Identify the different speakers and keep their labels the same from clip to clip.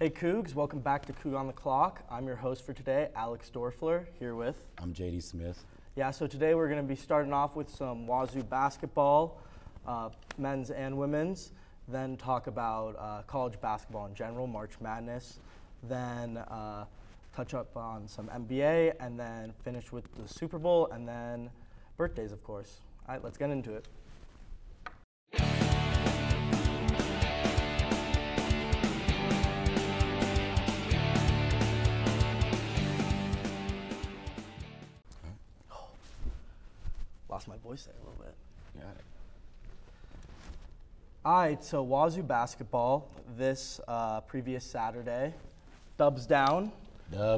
Speaker 1: Hey Cougs, welcome back to Coug on the Clock. I'm your host for today, Alex Dorfler, here with...
Speaker 2: I'm JD Smith.
Speaker 1: Yeah, so today we're going to be starting off with some Wazzu basketball, men's and women's, then talk about college basketball in general, March Madness, then touch up on some NBA, and then finish with the Super Bowl, and then birthdays, of course. All right, let's get into it. Lost my voice there a little bit.
Speaker 2: Got it.
Speaker 1: All right, so Wazzu basketball this previous Saturday. Dubs down.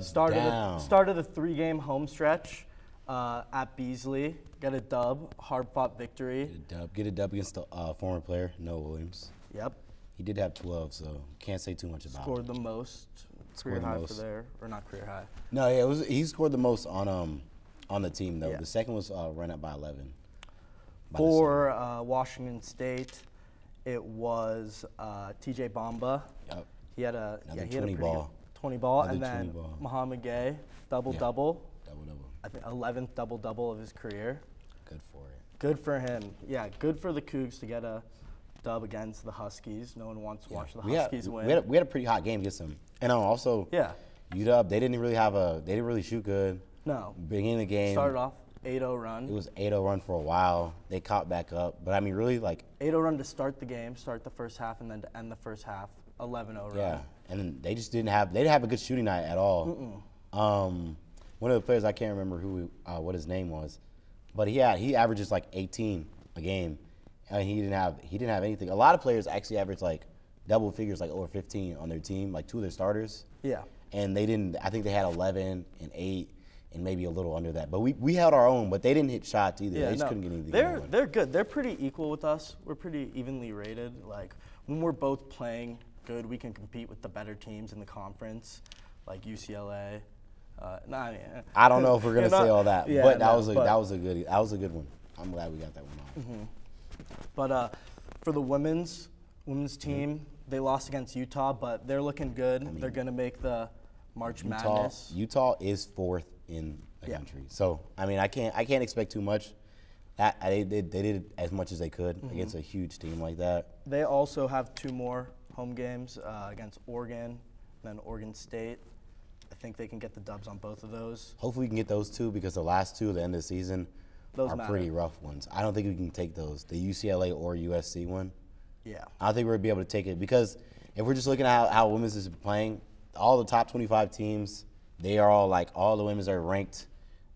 Speaker 1: Started a 3-game home stretch at Beasley. Got a dub, hard-fought victory.
Speaker 2: Get a dub against the former player, Noah Williams.
Speaker 1: Yep.
Speaker 2: He did have 12, so can't say too much about it.
Speaker 1: Scored the most. Career high for there, or not career high.
Speaker 2: No, yeah, he scored the most on the team, though.
Speaker 1: Yeah.
Speaker 2: The second was run up by 11.
Speaker 1: For Washington State, it was TJ Bamba.
Speaker 2: Yep.
Speaker 1: He had a
Speaker 2: 20 ball.
Speaker 1: 20 ball,
Speaker 2: Another
Speaker 1: and then
Speaker 2: 20 ball.
Speaker 1: Muhammad Gay, double-double.
Speaker 2: Double-double.
Speaker 1: I think 11th double-double of his career.
Speaker 2: Good for it.
Speaker 1: Good for him. Yeah, good for the Cougs to get a dub against the Huskies. No one wants to watch the Huskies win.
Speaker 2: We had a pretty hot game against them. And also, UW, they didn't really shoot good.
Speaker 1: No.
Speaker 2: Beginning of the game.
Speaker 1: Started off 8-0 run.
Speaker 2: It was 8-0 run for a while. They caught back up. But, I mean, really, like.
Speaker 1: 8-0 run to start the game, start the first half, and then to end the first half, 11-0 run.
Speaker 2: Yeah, and they just didn't have a good shooting night at all. One of the players, I can't remember what his name was, but he averages like 18 a game, and he didn't have anything. A lot of players actually average like double figures, like over 15 on their team, like 2 of their starters.
Speaker 1: Yeah.
Speaker 2: And they didn't. I think they had 11 and 8 and maybe a little under that. But we held our own, but they didn't hit shots either.
Speaker 1: Yeah,
Speaker 2: they just couldn't get anything going.
Speaker 1: They're good. They're pretty equal with us. We're pretty evenly rated. Like when we're both playing good, we can compete with the better teams in the conference, like UCLA.
Speaker 2: I don't know if we're gonna say all that, but that was a good one. I'm glad we got that one off.
Speaker 1: But for the women's team, they lost against Utah, but they're looking good. I mean, they're gonna make the March Madness.
Speaker 2: Utah is 4th in the country, so I mean I can't expect too much. They did as much as they could against a huge team like that.
Speaker 1: They also have 2 more home games against Oregon, and then Oregon State. I think they can get the dubs on both of those.
Speaker 2: Hopefully we can get those 2 because the last 2 at the end of the season are pretty rough ones. I don't think we can take those, the UCLA or USC one.
Speaker 1: Yeah.
Speaker 2: I don't think we're going to be able to take it because if we're just looking at how women's is playing, all the top 25 teams, they are all like, all the women's are ranked.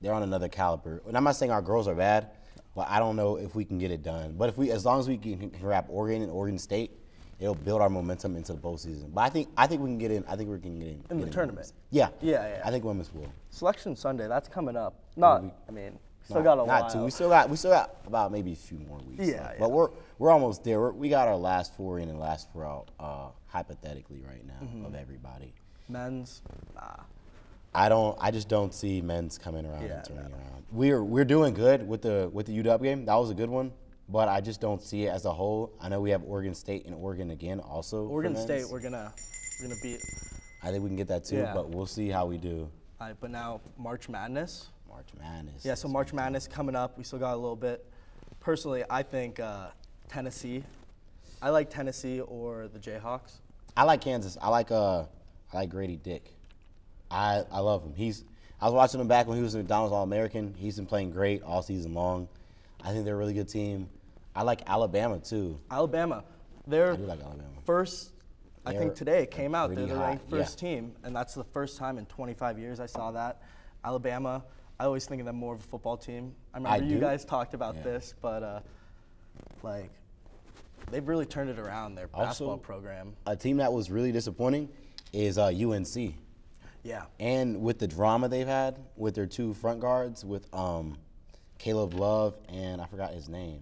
Speaker 2: They're on another caliber. And I'm not saying our girls are bad, but I don't know if we can get it done. But as long as we can wrap Oregon and Oregon State, it'll build our momentum into the postseason. But I think we can get in. I think we can get in.
Speaker 1: In the tournament?
Speaker 2: Yeah.
Speaker 1: Yeah.
Speaker 2: I think women's will.
Speaker 1: Selection Sunday, that's coming up. Still got a while.
Speaker 2: Not too. We still got about maybe a few more weeks.
Speaker 1: Yeah.
Speaker 2: But we're almost there. We got our last 4 in and last 4 out, hypothetically right now of everybody.
Speaker 1: Men's,
Speaker 2: I just don't see men's coming around and turning around. We're doing good with the UW game. That was a good one. But I just don't see it as a whole. I know we have Oregon State and Oregon again also.
Speaker 1: Oregon State, we're gonna beat.
Speaker 2: I think we can get that too, but we'll see how we do.
Speaker 1: All right, but now March Madness.
Speaker 2: March Madness.
Speaker 1: Yeah, so March Madness coming up. We still got a little bit. Personally, I think Tennessee. I like Tennessee or the Jayhawks.
Speaker 2: I like Kansas. I like Grady Dick. I love him. I was watching him back when he was a McDonald's All-American. He's been playing great all season long. I think they're a really good team. I like Alabama too.
Speaker 1: Alabama,
Speaker 2: I do like Alabama.
Speaker 1: First, I think today it came out. They're the ranked first
Speaker 2: yeah.
Speaker 1: team, and that's the first time in 25 years I saw that. Alabama, I always think of them more of a football team. I remember you guys talked about this, but like they've really turned it around, their basketball program.
Speaker 2: A team that was really disappointing is UNC.
Speaker 1: Yeah. And
Speaker 2: with the drama they've had with their 2 front guards, with Caleb Love and I forgot his name.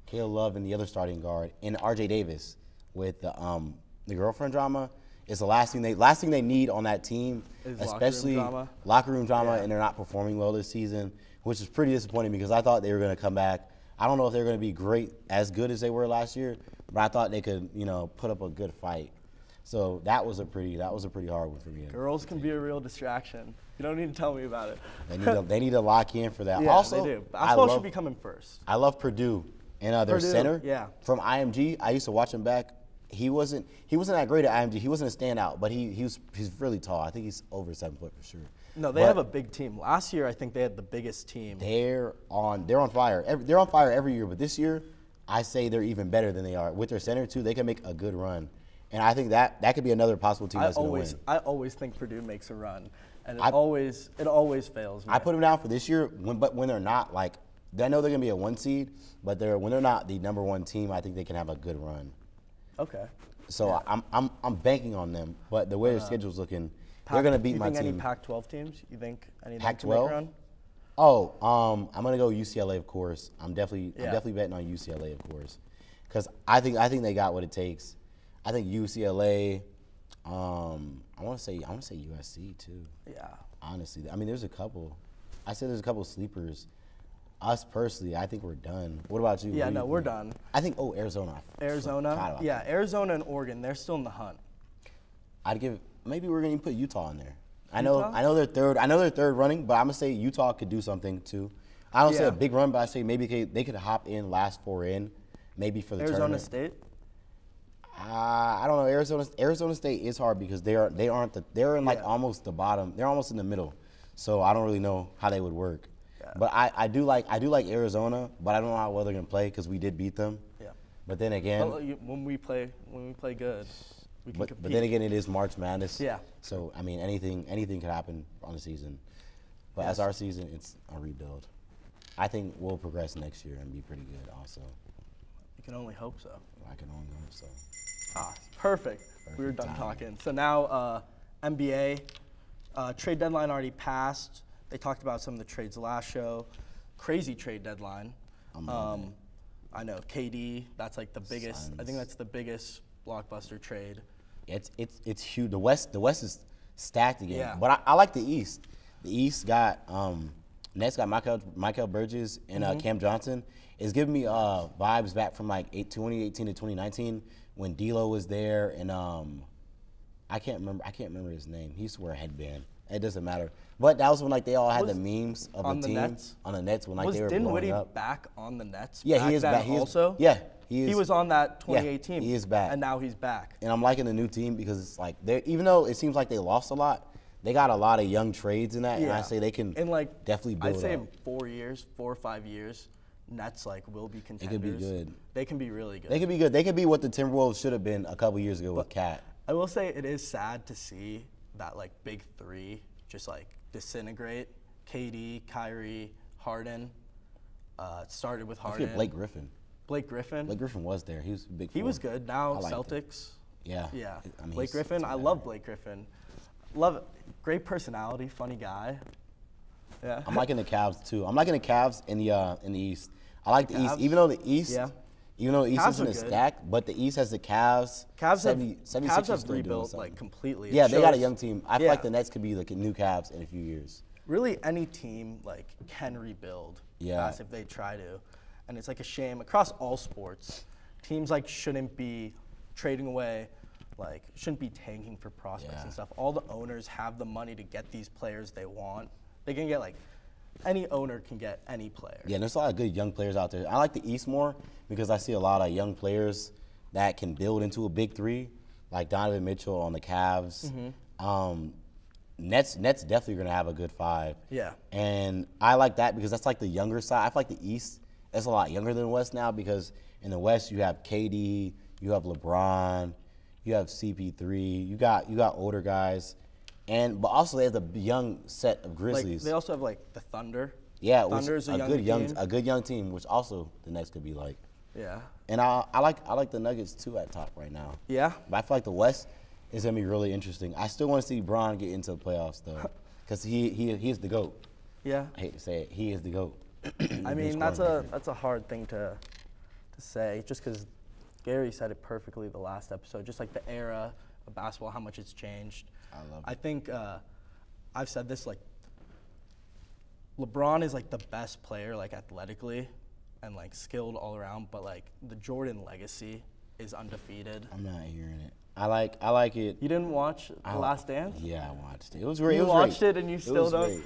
Speaker 2: Caleb Love and the other starting guard, and RJ Davis with the girlfriend drama. Is the last thing they need on that team, especially locker room drama, and they're not performing well this season, which is pretty disappointing because I thought they were going to come back. I don't know if they're going to be as good as they were last year, but I thought they could, put up a good fight. So that was a pretty hard one for me.
Speaker 1: Girls can be a real distraction. You don't need to tell me about it.
Speaker 2: They need to lock in for that.
Speaker 1: Yeah,
Speaker 2: also,
Speaker 1: they do. Basketball should be coming first.
Speaker 2: I love Purdue and their
Speaker 1: Purdue,
Speaker 2: center.
Speaker 1: yeah.
Speaker 2: From IMG, I used to watch him back. He wasn't that great at IMG. He wasn't a standout, but he's really tall. I think he's over 7 foot for sure.
Speaker 1: No, they have a big team. Last year, I think they had the biggest team.
Speaker 2: They're on fire. They're on fire every year, but this year, I say they're even better than they are. With their center too, they can make a good run, and I think that could be another possible team that's going to win.
Speaker 1: I always think Purdue makes a run, and it always fails.
Speaker 2: I put them down for this year, but when they're not, like, I know they're going to be a 1 seed, but when they're not the number 1 team, I think they can have a good run.
Speaker 1: Okay.
Speaker 2: So yeah. I'm banking on them, but the way their schedule's looking, they're going to beat my team.
Speaker 1: You think any Pac-12 teams? You think any
Speaker 2: Pac-12?
Speaker 1: can make a run?
Speaker 2: Oh, I'm gonna go UCLA, of course. I'm definitely betting on UCLA, of course, because I think they got what it takes. I think UCLA. I want to say USC too.
Speaker 1: Yeah.
Speaker 2: Honestly, I mean, there's a couple. I said there's a couple sleepers. Us personally, I think we're done. What about you?
Speaker 1: Yeah, no, we're done.
Speaker 2: I think Arizona.
Speaker 1: Arizona. Yeah, Arizona and Oregon. They're still in the hunt.
Speaker 2: Maybe we're gonna put Utah in there. I know they're third. I know they're third running, but I'm gonna say Utah could do something too. I don't say a big run, but I say maybe they could hop in, last 4 in, maybe for the
Speaker 1: Arizona
Speaker 2: tournament.
Speaker 1: State.
Speaker 2: I don't know. Arizona State is hard because they're in like almost the bottom. They're almost in the middle, so I don't really know how they would work. Yeah. But I do like Arizona, but I don't know how well they're gonna play because we did beat them. Yeah. But then again,
Speaker 1: when we play good.
Speaker 2: But then again, it is March Madness.
Speaker 1: Yeah.
Speaker 2: So I mean, anything could happen on the season. But as our season, it's a rebuild. I think we'll progress next year and be pretty good. Also.
Speaker 1: You can only hope so.
Speaker 2: I can only hope so.
Speaker 1: Perfect. We were done talking. So now NBA trade deadline already passed. They talked about some of the trades last show. Crazy trade deadline. I know KD. That's like the biggest. I think that's the biggest blockbuster trade.
Speaker 2: It's huge. The West is stacked again.
Speaker 1: Yeah.
Speaker 2: But I like the East. The East got Nets got Michael Bridges and Cam Johnson. It's giving me vibes back from like 2018 to 2019 when D'Lo was there and I can't remember his name. He used to wear a headband. It doesn't matter. But that was when like they all had the memes of the team
Speaker 1: Nets?
Speaker 2: on the Nets when like they were blowing
Speaker 1: Dinwiddie
Speaker 2: up.
Speaker 1: back on the Nets?
Speaker 2: Yeah, he is back.
Speaker 1: Also,
Speaker 2: yeah, he is.
Speaker 1: He was on that 2018.
Speaker 2: Yeah, he is back,
Speaker 1: and now he's back.
Speaker 2: And I'm liking the new team because it's like even though it seems like they lost a lot, they got a lot of young trades in that, and I say they can definitely build.
Speaker 1: I'd say in 4 or 5 years, Nets will be contenders.
Speaker 2: They could be good.
Speaker 1: They can be really good.
Speaker 2: They could be good. They could be what the Timberwolves should have been a couple years ago with Cat.
Speaker 1: I will say it is sad to see that big three just disintegrate. KD, Kyrie, Harden. It started with Harden.
Speaker 2: Blake Griffin.
Speaker 1: Blake Griffin.
Speaker 2: Blake Griffin was there. He was a big.
Speaker 1: He was good. Now Celtics.
Speaker 2: Yeah.
Speaker 1: Yeah. I mean, Blake Griffin. I love Blake Griffin. Love it. Great personality. Funny guy. Yeah.
Speaker 2: I'm liking the Cavs too. I'm liking the Cavs in the East. I like the East, even though the East. Yeah. Even though the East isn't a stack, but the East has the Cavs.
Speaker 1: Cavs have rebuilt completely.
Speaker 2: Yeah, they got a young team. I feel like the Nets could be the new Cavs in a few years.
Speaker 1: Really, any team can rebuild.
Speaker 2: Yeah.
Speaker 1: If they try to, and it's a shame across all sports. Teams shouldn't be trading away, shouldn't be tanking for prospects and stuff. All the owners have the money to get these players they want. They can get any owner can get any player.
Speaker 2: Yeah, there's a lot of good young players out there. I like the East more because I see a lot of young players that can build into a big three, like Donovan Mitchell on the Cavs. Mm-hmm. Nets definitely going to have a good 5.
Speaker 1: Yeah.
Speaker 2: And I like that because that's the younger side. I feel like the East is a lot younger than the West now because in the West you have KD, you have LeBron, you have CP3, you got older guys. But also they have the young set of Grizzlies.
Speaker 1: They also have the Thunder.
Speaker 2: Yeah,
Speaker 1: Thunder's a
Speaker 2: good young team, which also the Nets could be like.
Speaker 1: Yeah.
Speaker 2: And I like the Nuggets too at top right now.
Speaker 1: Yeah.
Speaker 2: But I feel like the West is gonna be really interesting. I still want to see Bron get into the playoffs though, because he is the GOAT.
Speaker 1: Yeah.
Speaker 2: I hate to say it, he is the GOAT.
Speaker 1: I mean that's a hard thing to say, just because Gary said it perfectly the last episode. Just the era of basketball, how much it's changed. I think I've said this LeBron is the best player athletically and skilled all around, but the Jordan legacy is undefeated.
Speaker 2: I'm not hearing it. I like it.
Speaker 1: You didn't watch The Last Dance?
Speaker 2: Yeah, I watched it. It was great.
Speaker 1: You watched it and you still don't?
Speaker 2: Great.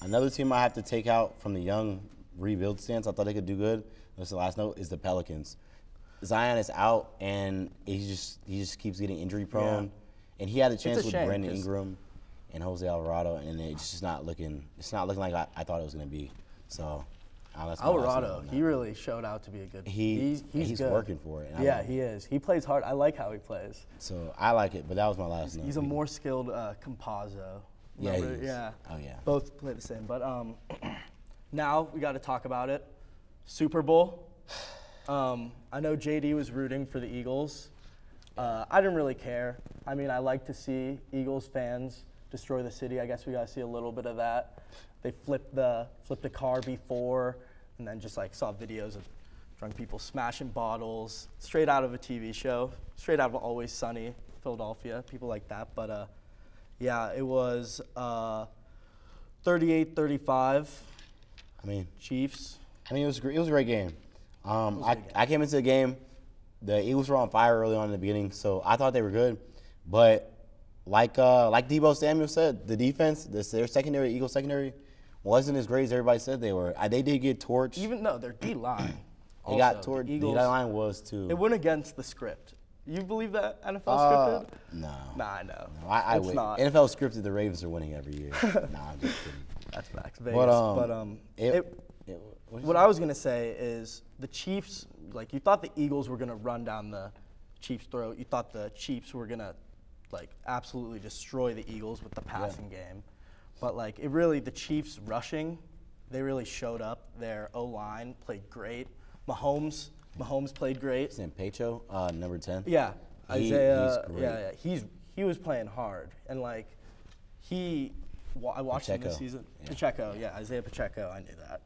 Speaker 2: Another team I have to take out from the young rebuild stance, I thought they could do good. That's the last note, is the Pelicans. Zion is out, and he just keeps getting injury prone. Yeah. And he had a chance with Brandon Ingram and Jose Alvarado, and it's just not looking. It's not looking like I thought it was going to be. So, that's
Speaker 1: Alvarado, he really showed out to be a good.
Speaker 2: He's
Speaker 1: good.
Speaker 2: Working for it.
Speaker 1: Yeah, he is. He plays hard. I like how he plays.
Speaker 2: So I like it, but that was my last note.
Speaker 1: He's a more skilled Compazzo.
Speaker 2: Yeah, he is.
Speaker 1: Yeah.
Speaker 2: Oh yeah.
Speaker 1: Both play the same, but now we got to talk about it. Super Bowl. I know JD was rooting for the Eagles. I didn't really care. I mean, I like to see Eagles fans destroy the city. I guess we got to see a little bit of that. They flipped a car before, and then just like saw videos of drunk people smashing bottles, straight out of a TV show, straight out of Always Sunny, Philadelphia, people like that. But yeah, it was 38-35.
Speaker 2: I mean,
Speaker 1: Chiefs.
Speaker 2: I mean, it was a great game. I came into the game. The Eagles were on fire early on in the beginning, so I thought they were good. But like Deebo Samuel said, the defense, their secondary, Eagles secondary, wasn't as great as everybody said they were. They did get torched.
Speaker 1: Even though their D-line.
Speaker 2: They got torched. The D-line was too.
Speaker 1: It went against the script. You believe that NFL scripted?
Speaker 2: No.
Speaker 1: Nah, I know.
Speaker 2: No, I would.
Speaker 1: Not.
Speaker 2: NFL scripted, the Ravens are winning every year. Nah, I'm just kidding.
Speaker 1: That's facts. Vegas. What I was going to say is the Chiefs, like, you thought the Eagles were going to run down the Chiefs' throat. You thought the Chiefs were going to, like, absolutely destroy the Eagles with the passing game. But, like, the Chiefs rushing, they really showed up. Their O-line played great. Mahomes played great.
Speaker 2: Sam Pacho, number 10.
Speaker 1: Yeah.
Speaker 2: Isaiah. He's great.
Speaker 1: Yeah. He was playing hard. And, like, I watched him this season. Yeah. Pacheco, yeah. Isaiah Pacheco, I knew that.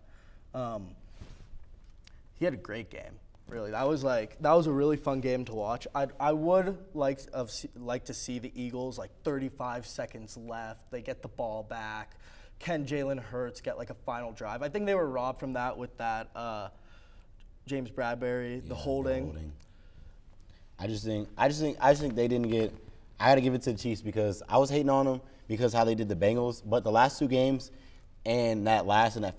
Speaker 1: He had a great game, really. That was a really fun game to watch. I would like to see the Eagles, like, 35 seconds left. They get the ball back. Can Jalen Hurts get, like, a final drive? I think they were robbed from that with that James Bradbury, the holding.
Speaker 2: I just think they didn't get. I got to give it to the Chiefs because I was hating on them because how they did the Bengals, but the last two games. And that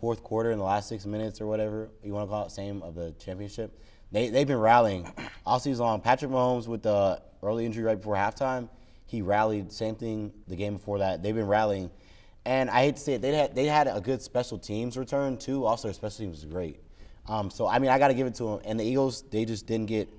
Speaker 2: fourth quarter in the last 6 minutes or whatever you want to call it, same of the championship, they've been rallying all season long. Patrick Mahomes with the early injury right before halftime, he rallied. Same thing the game before that. They've been rallying, and I hate to say it, they had a good special teams return too. Also, their special teams was great. So I mean, I got to give it to them. And the Eagles, they just didn't get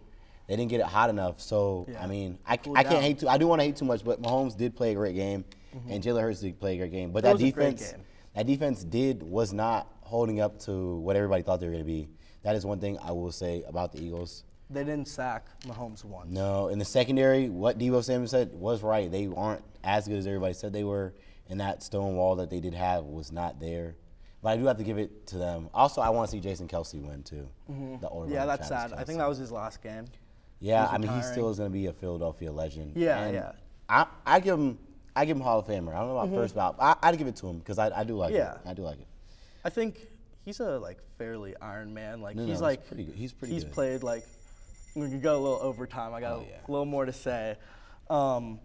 Speaker 2: it hot enough. So I mean, I can't hate too. I do want to hate too much, but Mahomes did play a great game, and Jalen Hurts did play a great game. But that defense. That defense was not holding up to what everybody thought they were going to be. That is one thing I will say about the Eagles.
Speaker 1: They didn't sack Mahomes once.
Speaker 2: No, in the secondary, what Deebo Samuel said was right. They aren't as good as everybody said they were, and that stone wall that they did have was not there. But I do have to give it to them. Also, I want to see Jason Kelce win too. The older
Speaker 1: yeah, that's
Speaker 2: Travis
Speaker 1: sad.
Speaker 2: Kelce.
Speaker 1: I think that was his last game.
Speaker 2: Yeah, I mean, he still is going to be a Philadelphia legend.
Speaker 1: Yeah,
Speaker 2: and
Speaker 1: yeah.
Speaker 2: I give him Hall of Famer. I don't know about first ballot. I'd give it to him because I do like it. I do like it.
Speaker 1: I think he's a fairly Iron Man. Like
Speaker 2: he's pretty good. He's pretty good.
Speaker 1: He's played we could go a little overtime. I got a little more to say. I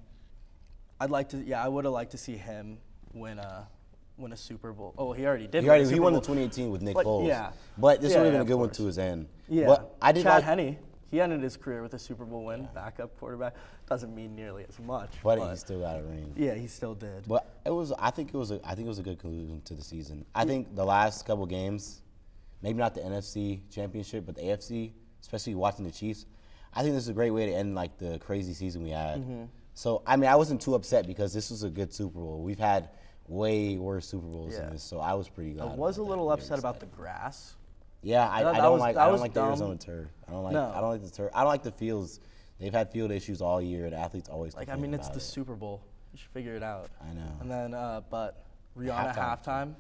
Speaker 1: would have liked to see him win a Super Bowl. Oh, he already did.
Speaker 2: He won the 2018 with Nick Foles.
Speaker 1: Yeah.
Speaker 2: But this would have been a good one to his end.
Speaker 1: Yeah.
Speaker 2: But I did
Speaker 1: Chad Henne. He ended his career with a Super Bowl win, backup quarterback. Doesn't mean nearly as much.
Speaker 2: But he still got a ring.
Speaker 1: Yeah, he still did.
Speaker 2: But I think it was a good conclusion to the season. I think the last couple games, maybe not the NFC Championship, but the AFC, especially watching the Chiefs, I think this is a great way to end the crazy season we had. So I mean, I wasn't too upset because this was a good Super Bowl. We've had way worse Super Bowls than this, so I was pretty glad.
Speaker 1: I was a little upset about the grass.
Speaker 2: Yeah, I don't like the Arizona turf. I don't like the turf. I don't like the fields. They've had field issues all year, and athletes always complain
Speaker 1: I mean, it's
Speaker 2: about
Speaker 1: the Super Bowl. You should figure it out.
Speaker 2: I know.
Speaker 1: And then, but Rihanna halftime.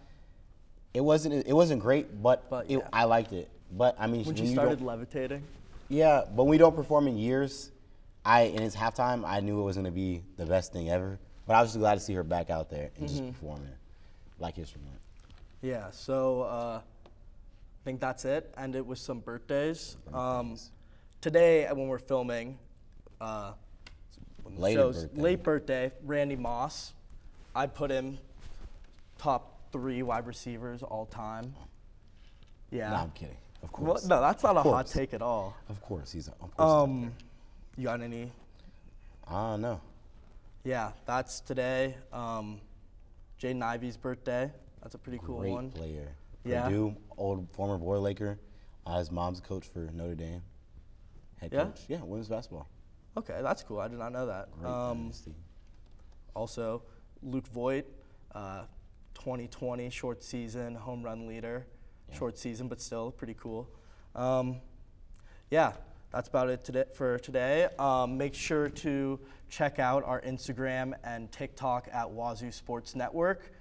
Speaker 2: It wasn't great, but I liked it. But I mean,
Speaker 1: when she started levitating.
Speaker 2: Yeah, but when we don't perform in years, and it's halftime, I knew it was going to be the best thing ever. But I was just glad to see her back out there and just performing like history month.
Speaker 1: Yeah. So. I think that's it. End it with some birthdays. Today, when we're filming, Late birthday, Randy Moss. I'd put him top 3 wide receivers all time. Yeah.
Speaker 2: No, I'm kidding. Of course.
Speaker 1: Well, no, that's not a hot take at all.
Speaker 2: Of course, he's
Speaker 1: You got any?
Speaker 2: No.
Speaker 1: Yeah, that's today. Jaden Ivey's birthday. That's a pretty cool one.
Speaker 2: Great player.
Speaker 1: Yeah.
Speaker 2: Purdue, former Boy Laker. His mom's a coach for Notre Dame. Head coach. Yeah, women's basketball.
Speaker 1: Okay, that's cool. I did not know that.
Speaker 2: Great dynasty.
Speaker 1: Also, Luke Voigt, 2020 short season home run leader. Yeah. Short season, but still pretty cool. Yeah, that's about it for today. Make sure to check out our Instagram and TikTok at Wazzu Sports Network,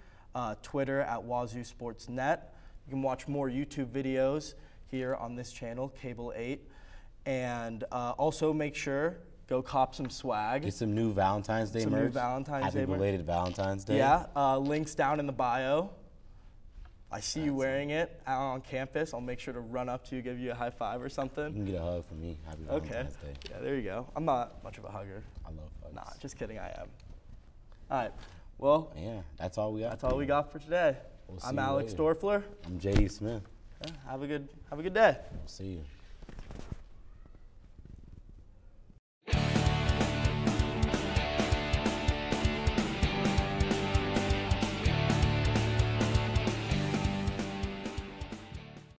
Speaker 1: Twitter at Wazzu Sports Net. You can watch more YouTube videos here on this channel, Cable 8. And also make sure, go cop some swag.
Speaker 2: Get some new Valentine's Day merch. Happy belated Valentine's Day.
Speaker 1: Yeah, links down in the bio. I see you wearing it out on campus. I'll make sure to run up to you, give you a high five or something.
Speaker 2: You can get a hug from me. Happy Valentine's Day.
Speaker 1: Yeah, there you go. I'm not much of a hugger.
Speaker 2: I love hugs.
Speaker 1: Nah, just kidding, I am. All right, well.
Speaker 2: Yeah, that's all we got.
Speaker 1: That's all we got for today. I'm Alex Dorfler.
Speaker 2: I'm J.D. Smith.
Speaker 1: Yeah, have a good day.
Speaker 2: See you.